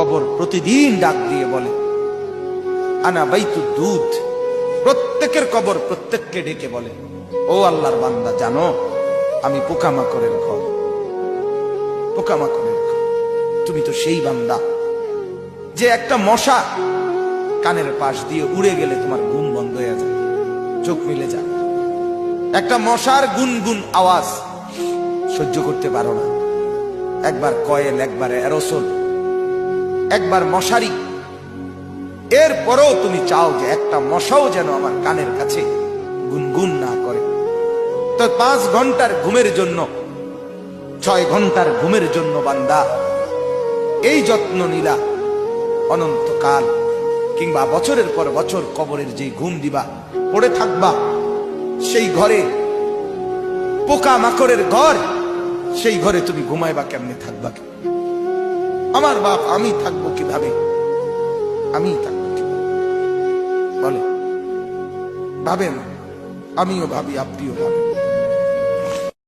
কবর প্রতিদিন ডাক দিয়ে বলে আনা বাইতুদ দুধ। প্রত্যেকের কবর প্রত্যেককে ডেকে বলে, ও আল্লাহর বান্দা, জানো আমি পোকামাকড়ের ঘর, পোকামাকড়ের ঘর। তুমি তো সেই বান্দা যে একটা মশা কানের পাশ দিয়ে উড়ে গেলে তোমার ঘুম বন্ধ হয়ে যায়, চোখ মিলে যায়। একটা মশার গুনগুন আওয়াজ সহ্য করতে পারো না। একবার কয়েল, একবার অ্যারোসোল, একবার মশারি, এরপরেও তুমি চাও যে একটা মশাও যেন আমার কানের কাছে গুনগুন না করে। তো 5 ঘন্টার ঘুমের জন্য, 6 ঘন্টার ঘুমের জন্য বান্দা এই যত্ন নিলা, অনন্তকাল কিংবা বছরের পর বছর কবরের যে ঘুম দিবা, পড়ে থাকবা সেই ঘরে, পোকা মাকড়ের ঘর, সেই ঘরে তুমি ঘুমাইবা কেমনে, থাকবা কি? আমার বাপ, আমি থাকবো কিভাবে? আমি থাকবো কিভাবে বলে? ভাবেন, আমিও ভাবি, আপনিও ভাবেন।